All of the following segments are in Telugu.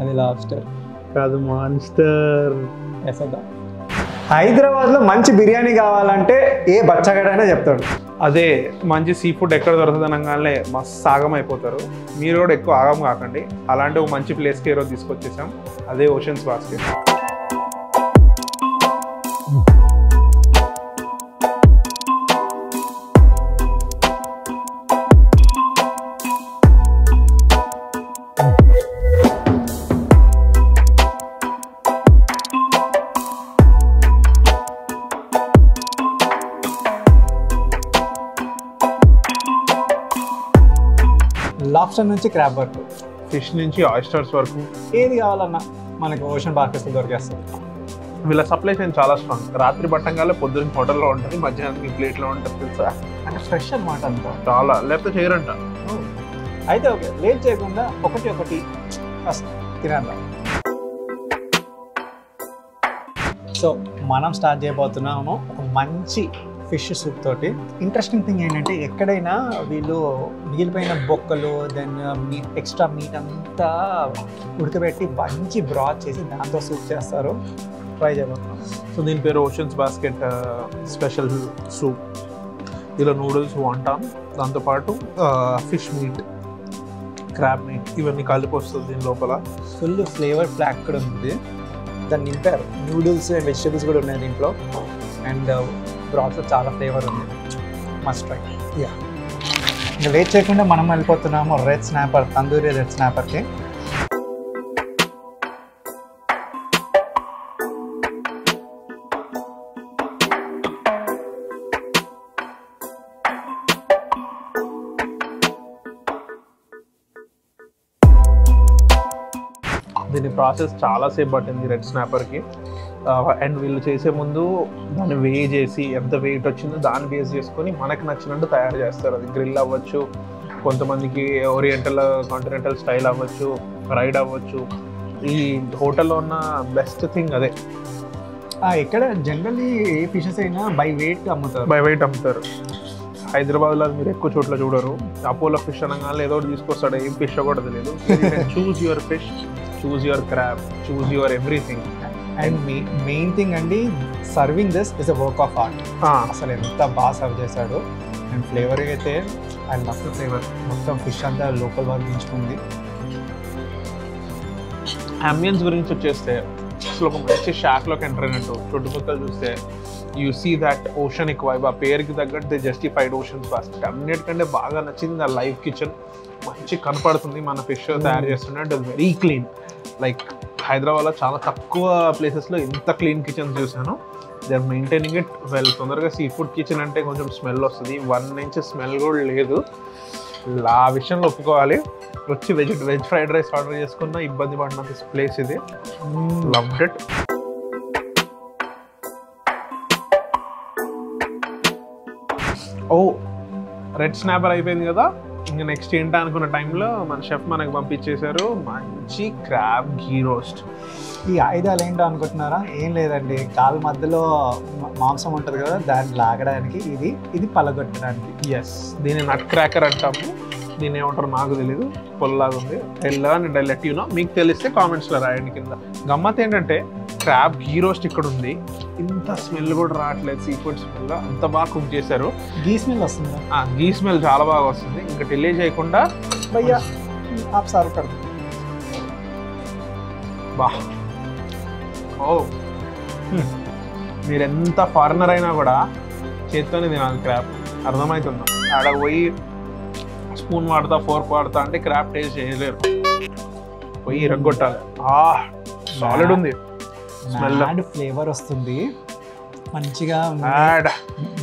అది లాబ్స్టర్ కాదు, మాన్స్టర్. హైదరాబాద్లో మంచి బిర్యానీ కావాలంటే ఏ బచ్చగాడైనా చెప్తాడు. అదే మంచి సీ ఫుడ్ ఎక్కడ దొరుకుతుంది అనగానే మస్తు ఆగం అయిపోతారు. మీరు కూడా ఎక్కువ ఆగం కాకండి. అలాంటి ఒక మంచి ప్లేస్కి ఈరోజు తీసుకొచ్చేసాం. అదే ఓషన్స్ బాస్కెట్. లాబ్స్టర్ నుంచి క్రాబ్ వరకు, ఫిష్ నుంచి ఆయిస్టర్స్ వరకు ఏది కావాలన్నా మనకి ఓషన్ బాస్కెట్స్లో దొరికేస్తుంది. వీళ్ళ సప్లై చైన్ చాలా స్ట్రాంగ్. రాత్రి పట్టంగానే పొద్దున్న హోటల్లో ఉంటుంది, మధ్యాహ్నం ప్లేట్లో ఉంటుంది తెలుసా. అంటే ఫ్రెష్ అనమాట అంతా చాలా, లేకపోతే చేయరంట. అయితే ఓకే, లేట్ చేయకుండా ఒకటి ఫస్ట్ తినేద్దాం. సో మనం స్టార్ట్ చేయబోతున్నాము ఒక మంచి ఫిష్ సూప్ తోటి. ఇంట్రెస్టింగ్ థింగ్ ఏంటంటే ఎక్కడైనా వీళ్ళు మిగిలిపోయిన బొక్కలు దెన్ ఎక్స్ట్రా మీట్ అంతా ఉడకబెట్టి మంచి బ్రాత్ చేసి దాంతో సూప్ చేస్తారు. ట్రై చేయబోతున్నాం. సో దీని పేరు ఓషన్స్ బాస్కెట్ స్పెషల్ సూప్. ఇలా నూడిల్స్ వాంటాన్, దాంతోపాటు ఫిష్ మీట్, క్రాబ్ మీట్ ఇవన్నీ కలిపి వస్తుంది దీని లోపల. ఫుల్ ఫ్లేవర్ ప్యాక్ కూడా ఉంది. దాన్ని నింపారు. నూడిల్స్ అండ్ వెజిటేబుల్స్ కూడా ఉన్నాయి దీంట్లో. అండ్ బ్రాత్లో చాలా ఫ్లేవర్ ఉంది. Must try. యా, ఇంకా లేట్ చేయకుండా మనం వెళ్ళిపోతున్నాము రెడ్ స్నాపర్, తందూరి రెడ్ స్నాపర్కి. దీని ప్రాసెస్ చాలాసేపు పట్టింది రెడ్ స్నాపర్కి. అండ్ వీళ్ళు చేసే ముందు దాన్ని వే చేసి ఎంత వెయిట్ వచ్చిందో దాన్ని బేస్ చేసుకొని మనకు నచ్చినట్టు తయారు చేస్తారు. అది గ్రిల్ అవ్వచ్చు, కొంతమందికి ఓరియంటల్ కాంటినెంటల్ స్టైల్ అవ్వచ్చు, ఫ్రైడ్ అవ్వచ్చు. ఈ హోటల్లో ఉన్న బెస్ట్ థింగ్ అదే. ఇక్కడ జనరల్లీ ఏ ఫిషెస్ అయినా బై వెయిట్ అమ్ముతారు. బై వెయిట్ అమ్ముతారు. హైదరాబాద్లో మీరు ఎక్కువ చోట్ల చూడరు. అపోలో ఫిష్ అనగానే ఏదో ఒకటి తీసుకొస్తాడు, ఏం ఫిష్ కూడా తెలియదు. Choose your fish, choose your crab, choose your everything. And main thing అండి, serving this is a work of art. అసలు ఎంత బాగా సర్వ్ చేశాడు. అండ్ ఫ్లేవర్ అయితే ఐ లవ్ ద ఫ్లేవర్. మొత్తం ఫిష్ అంతా లోకల్ వర్క్ పెంచుకుంది. అంబియన్స్ గురించి వచ్చేస్తే అసలు ఒక మంచి షాక్లోకి ఎంటర్ అయినట్టు. చుట్టుపక్కల చూస్తే you see that oceanic vibe. ఆ పేరుకి తగ్గట్టు ది జస్టిఫైడ్ ఓషన్స్ బాస్కెట్. అన్నిటికంటే బాగా నచ్చింది ఆ లైవ్ కిచెన్. మంచి కనపడుతుంది మన ఫిష్ తయారు చేస్తుంటే. It is very clean. Like హైదరాబాద్లో చాలా తక్కువ ప్లేసెస్లో ఇంత క్లీన్ కిచెన్స్ చూసాను. They are maintaining it well. తొందరగా సీ ఫుడ్ కిచెన్ అంటే కొంచెం స్మెల్ వస్తుంది. 1 ఇంచ్ స్మెల్ కూడా లేదు. ఆ విషయంలో ఒప్పుకోవాలి. వచ్చి వెజ్ ఫ్రైడ్ రైస్ ఆర్డర్ చేసుకున్న ఇబ్బంది పడినంత ప్లేస్ ఇది. Loved it. Oh, red snapper అయిపోయింది కదా. ఇంకా నెక్స్ట్ ఏంటా అనుకున్న టైంలో మన షెఫ్ మనకు పంపించేశారు మంచి క్రాబ్ ఘీ రోస్ట్. ఈ ఆయుధాలు ఏంటో అనుకుంటున్నారా? ఏం లేదండి, కాలు మధ్యలో మాంసం ఉంటుంది కదా, దాన్ని లాగడానికి, ఇది పలగొట్టడానికి. ఎస్, దీన్ని నట్ క్రాకర్ అంటాము. దీన్ని ఏమంటారు నాకు తెలీదు. పొల్లాగా ఉంది. I let you know. మీకు తెలిస్తే కామెంట్స్లో రాయండి కింద. గమ్మత్ ఏంటంటే క్రాబ్ ఘీ రోస్ట్ ఇక్కడ ఉంది. ఇంత స్మెల్ కూడా రావట్లేదు. సీ ఫుడ్ స్మెల్ అంత బాగా కుక్ చేశారు. ఘీ స్మెల్ వస్తుంది. ఘీ స్మెల్ చాలా బాగా వస్తుంది. ఇంకా డిలే చేయకుండా భయ్యా ఆప్ సర్వ్ కర్ దో. బా, ఓ, మీరు ఎంత ఫారినర్ అయినా కూడా చేత్తోనే తినాలి క్రాబ్. అర్థమవుతుందా? ఆడ పోయి స్పూన్ వాడతా, ఫోర్క్ వాడతా అంటే క్రాబ్ టేస్ట్ చేయలేరు. పోయి ఇరగొట్టాలి. సాలిడ్ ఉంది. స్మెల్ ఫ్లేవర్ వస్తుంది మంచిగా.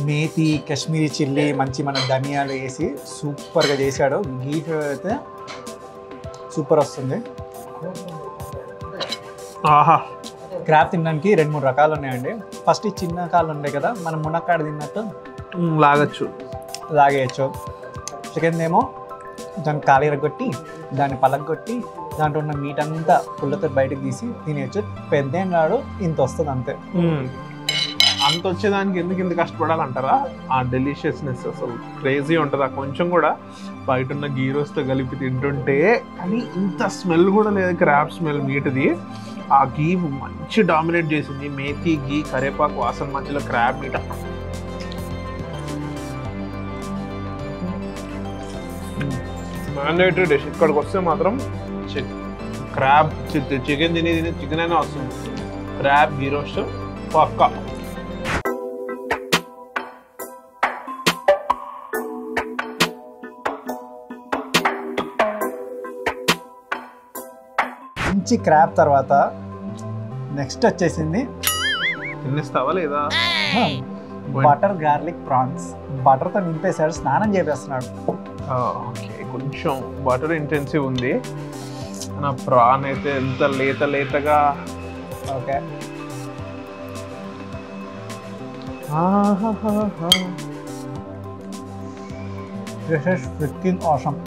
మేతి, కాశ్మీరీ చిల్లీ, మంచి మన ధనియాలు వేసి సూపర్గా చేశాడు. ఘీ ఫ్లేవర్ అయితే సూపర్ వస్తుంది. ఆహా, క్రాబ్ తినడానికి 2-3 రకాలు ఉన్నాయండి. ఫస్ట్ ఈ చిన్న కాళ్ళు ఉన్నాయి కదా, మనం మునక్కాడ తిన్నట్టు లాగేయచ్చు. సెకండ్ ఏమో దాన్ని కాలు ఎరగొట్టి దాన్ని పలగొట్టి దాంట్లో ఉన్న మీట్ అంతా పుల్లతో బయటకు తీసి తినేయచ్చు. పెద్ద నాడు ఇంత వస్తుంది అంతే. అంత వచ్చేదానికి ఎందుకు ఇంత కష్టపడాలంటారా? ఆ డెలిషియస్నెస్ అసలు క్రేజీ ఉంటుంది. ఆ కొంచెం కూడా బయట ఉన్న గీ రోస్ట్తో కలిపి తింటుంటే, కానీ ఇంత స్మెల్ కూడా లేదు, క్రాబ్ స్మెల్ మీట్ది. ఆ గీ మంచి డామినేట్ చేసింది, మేథీ గీ కరేపాకు వాసన మధ్యలో క్రాబ్ మీట్. Mandatory dish. ఇక్కడికి వస్తే మాత్రం క్రాబ్ చికెన్ తిని చికెన్ అయినా వస్తుంది. క్రాబ్ గీ రోస్ట్ పక్కా. మంచి క్రాబ్ తర్వాత నెక్స్ట్ వచ్చేసింది, తినేస్తావా లేదా? Butter garlic prawns. బటర్తో నింపేశాడు, స్నానం చేపేస్తున్నాడు. ఓకే, కొంచెం బటర్ ఇంటెన్సివ్ ఉంది. నా ప్రాన్ అయితే ఎంత లేతగా. Okay, this is freaking awesome.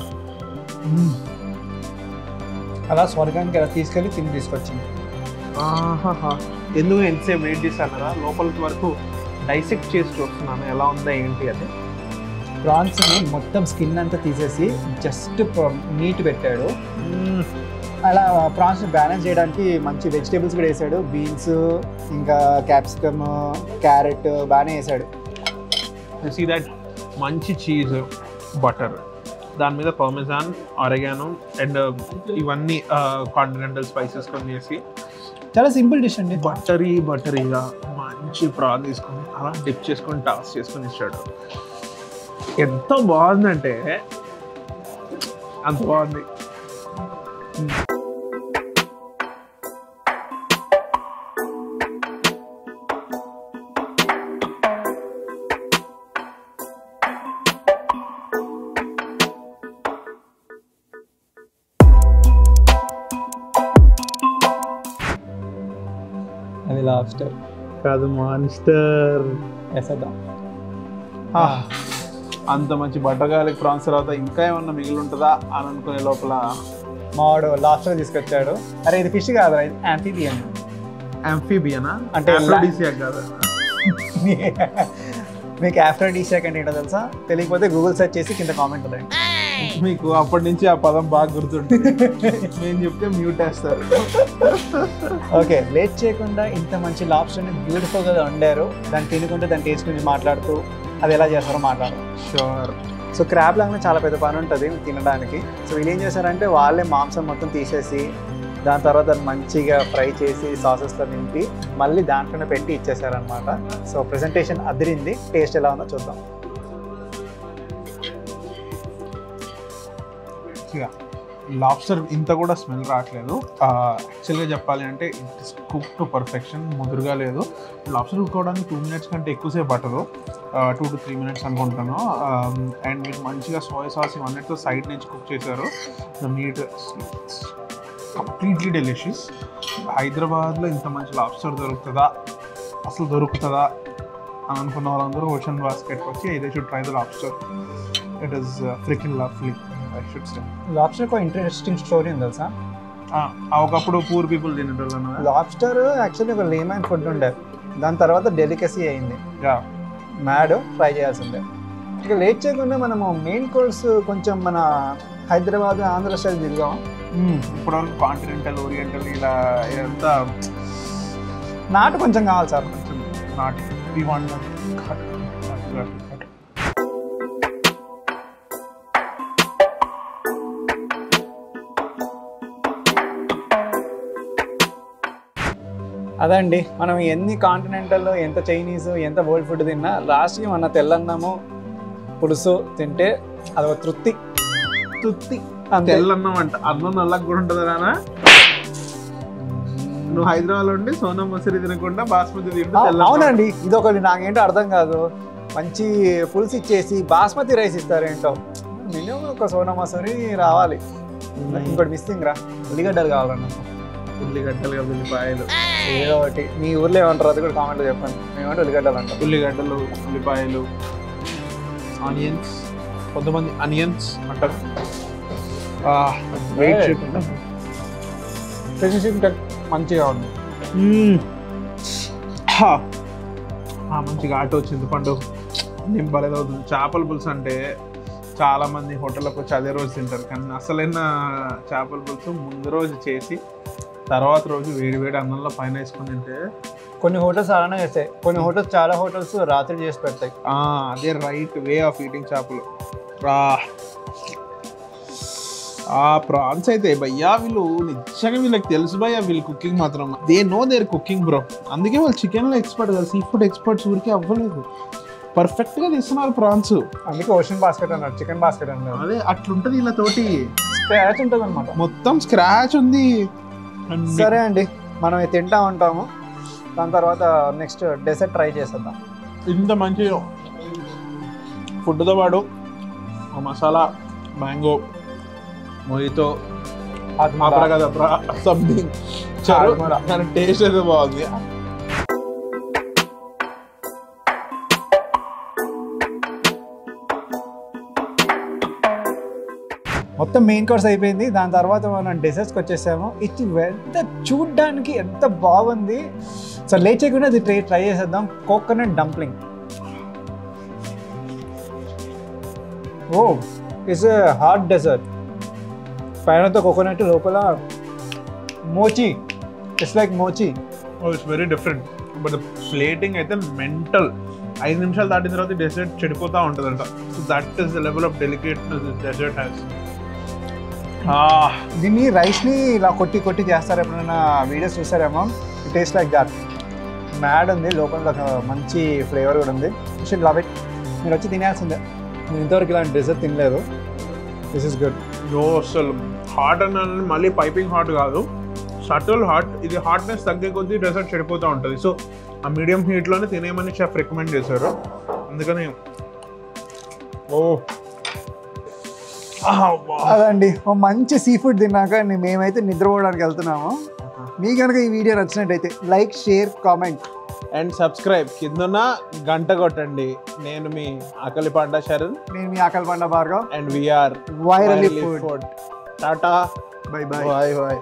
అలా స్వర్గానికి అలా తీసుకెళ్ళి తిని తీసుకొచ్చింది. ఎందుకు ఎంతసేపు వెయిట్ చేశానరా? లోపలికి వరకు డైసెక్ట్ చేసి చూస్తున్నాను ఎలా ఉందా ఏంటి అని. ప్రాన్స్ని మొత్తం స్కిన్ అంతా తీసేసి జస్ట్ మీట్ పెట్టాడు. అలా ప్రాన్స్ బ్యాలెన్స్ చేయడానికి మంచి వెజిటేబుల్స్ కూడా వేసాడు. బీన్స్, ఇంకా క్యాప్సికమ్, క్యారెట్ బాగానే వేసాడు. సీ దట్ మంచి చీజ్, బటర్, దాని మీద పర్మెజాన్, ఆరెగానో అండ్ ఇవన్నీ కాంటినెంటల్ స్పైసెస్ కొన్ని వేసి చాలా సింపుల్ డిష్ అండి. బటరీగా మంచి ప్రాన్ తీసుకొని అలా డిప్ చేసుకొని టాస్ చేసుకొని ఇచ్చాడు. ఎంత బాగుందంటే అంత బాగుంది. అది లాబ్స్టర్ కాదు, మాన్స్టర్. వేసేద్దాం. అంత మంచి బటర్ గార్లిక్ ప్రాన్స్ తర్వాత ఇంకా ఏమన్నా మిగిలి ఉంటుందా అని అనుకునే లోపల మావాడు లాబ్స్టర్ తీసుకొచ్చాడు. అరే ఇది ఫిష్ కాదు, ఇది యాంఫీబియన్. యాంఫీబియనా? అంటే అఫ్రోడిసియాక్ కాదు. మీకు అఫ్రోడిసియాక్ అంటే ఏంటో తెలుసా? తెలియకపోతే గూగుల్ సెర్చ్ చేసి కింద కామెంట్ ఉంది. మీకు అప్పటి నుంచి ఆ పదం బాగా గుర్తుంటుంది. నేను చెప్తే మ్యూట్ వేస్తారు. ఓకే, లేట్ చేయకుండా ఇంత మంచి లాబ్స్టర్ని బ్యూటిఫుల్గా వండారు. దాన్ని తినుకుంటూ దాని టేస్ట్ గురించి మాట్లాడుతూ అది ఎలా చేస్తారో మాట్లాడరు. షూర్. సో క్రాబ్ లాగానే చాలా పెద్ద పని ఉంటుంది తినడానికి. సో వీళ్ళు ఏం చేశారంటే వాళ్ళే మాంసం మొత్తం తీసేసి దాని తర్వాత దాన్ని మంచిగా ఫ్రై చేసి సాసెస్లో నింపి మళ్ళీ దాంట్లోనే పెట్టి ఇచ్చేసారనమాట. సో ప్రెజెంటేషన్ అదిరింది. టేస్ట్ ఎలా ఉందో చూద్దాం. లాబ్స్టర్ ఇంత కూడా స్మెల్ రావట్లేదు. యాక్చువల్గా చెప్పాలి అంటే it is cook to perfection. ముదురుగా లేదు. లాబ్స్టర్ కుక్ అవడానికి 2 minutes కంటే ఎక్కువసేపు పట్టదు. 2 to 3 minutes అనుకుంటాను. అండ్ మీకు మంచిగా సోయా సాస్ ఇవన్నిటితో సైడ్ నుంచి కుక్ చేశారు. The meet completely delicious. హైదరాబాద్లో ఇంత మంచి లాబ్స్టర్ దొరుకుతుందా, అసలు దొరుకుతుందా అని అనుకున్న వాళ్ళందరూ ఓషన్ బాస్కెట్కి వచ్చి they should try the lobster. It is freaking lovely. Lobster ఒక ఇంట్రెస్టింగ్ స్టోరీ ఉంది తెలుసా? ఒకప్పుడు పూర్ పీపుల్ తినేటోళ్ళు. లాబ్స్టర్ యాక్చువల్లీ ఒక లేమన్ ఫుడ్ ఉండే, దాని తర్వాత డెలికసీ అయింది. మ్యాడ్ ఫ్రై చేయాల్సిందే. ఇక లేట్ చేయకుండా మనము మెయిన్ కోర్స్ కొంచెం మన హైదరాబాద్, ఆంధ్ర స్టైల్ తిరిగాము. ఇప్పటివరకు కాంటినెంటల్, ఓరియంటల్ ఇలా ఇదంతా నాటు కొంచెం కావాలి సార్. కొంచెం నాటు. అదండి, మనం ఎన్ని కాంటినెంటల్, ఎంత చైనీస్, ఎంత వరల్డ్ ఫుడ్ తిన్నా లాస్ట్కి మన తెల్లన్నము పులుసు తింటే అదొక తృప్తి. తెల్లన్నం అంట. అన్నం నల్లగా కూడా ఉంటుంది రానా? నువ్వు హైదరాబాద్లో ఉండి సోనా మసూరి తినకుండా బాస్మతి తింటే. అవునండి, ఇది ఒకటి నాకేంటో అర్థం కాదు. మంచి పులుసు ఇచ్చేసి బాస్మతి రైస్ ఇస్తారేంటో. మినిమం ఒక సోనా మసూరి రావాలి. ఇంకోటి మిస్సింగ్ రా, ఉల్లిగడ్డలు కావాలన్నా. ఉల్లిగడ్డలు, ఉల్లిపాయలు, ఏదో ఒకటి. మీ ఊర్లో ఏమంటారు అది కూడా కామెంట్లో చెప్పండి. మేమంటే ఉల్లిగడ్డలు అంటాం. ఉల్లిగడ్డలు, ఉల్లిపాయలు, ఆనియన్స్. కొంతమంది అనియన్స్ అంటారు. వెయిట్ చేయకుండా మంచిగా ఉంది. మంచిగా ఆటో చింతపండు నింపలేదు అవుతుంది. చేపల పులుసు అంటే చాలా మంది హోటల్లోకి వచ్చి అదే రోజు తింటారు, కానీ అసలైన చేపల పులుసు ముందు రోజు చేసి తర్వాత రోజు వేడి వేడి అన్నంలో పైన వేసుకొని తింటే. కొన్ని హోటల్స్ అలానే చేస్తాయి, కొన్ని హోటల్స్ చాలా హోటల్స్ రాత్రి చేసి పెడతాయి. అదే రైట్ వే ఆఫ్ ఈటింగ్ చేపలు. ప్రాన్స్ అయితే భయ్యా వీళ్ళు నిజంగా వీళ్ళకి తెలుసు భయ్యా, వీళ్ళు కుకింగ్ మాత్రం they know their cooking bro. అందుకే వాళ్ళు చికెన్లో ఎక్స్పర్ట్ కదా, సీ ఫుడ్ ఎక్స్పర్ట్స్ ఊరికే అవ్వలేదు, పర్ఫెక్ట్గా తీస్తున్నారు ప్రాన్స్. అందుకే ఓషన్ బాస్కెట్ అన్నారు, చికెన్ బాస్కెట్ అన్నారు. అదే అట్లుంటది వీళ్ళ తోటి, స్క్రాచ్ ఉంటుంది అనమాట, మొత్తం స్క్రాచ్ ఉంది. సరే అండి, మనం తింటా ఉంటాము, దాని తర్వాత నెక్స్ట్ డెసర్ట్ ట్రై చేసేద్దాం. ఇంత మంచి ఫుడ్తో పాటు మసాలా మ్యాంగో మొయితో కదా సంథింగ్ కానీ టేస్ట్ అయితే బాగుంది. మొత్తం మెయిన్ కోర్స్ అయిపోయింది, దాని తర్వాత మనం డెజర్ట్స్కి వచ్చేసాము. ఇది ఎంత చూడ్డానికి ఎంత బాగుంది. సో లేట్ చేయకుండా అది ట్రై చేసేద్దాం. Coconut dumpling. Oh it's a hot dessert, పైనతో కోకోనట్, లోపల mochi. It's like mochi. It's very different, but plating అయితే మెంటల్. 5 నిమిషాలు దాటిన తర్వాత డెజర్ట్ చెడిపోతూ ఉంటుందంట. So that is the level of delicateness this dessert has. దీన్ని రైస్ని ఇలా కొట్టి కొట్టి చేస్తారు, ఎప్పుడైనా వీడియోస్ చూసారేమో. It taste like that. Mad ఉంది, లోపల మంచి ఫ్లేవర్ కూడా ఉంది. You should love it. మీరు వచ్చి తినేయాల్సిందే. నేను ఇంతవరకు ఇలాంటి డెజర్ట్ తినలేదు. This is good. నో అసలు హాట్ అని మళ్ళీ పైపింగ్ హాట్ కాదు, సటిల్ హాట్. ఇది హాట్నెస్ తగ్గే కొద్దీ డెజర్ట్ చెడిపోతూ ఉంటుంది. సో ఆ మీడియం హీట్లోనే తినేయమని షెఫ్ రికమెండ్ చేశారు, అందుకని. అదండి, ఓ మంచి సీ ఫుడ్ తిన్నాక మేమైతే నిద్రపోవడానికి వెళ్తున్నాము. మీకు కనుక ఈ వీడియో నచ్చినట్టయితే like, share, comment and subscribe. కిందన్న గంట కొట్టండి. నేను మీ ఆకలి పండ శరణ్. నేను మీ ఆకలి పండ Bhargav. And we are virally food. Tata, bye bye. Bye bye.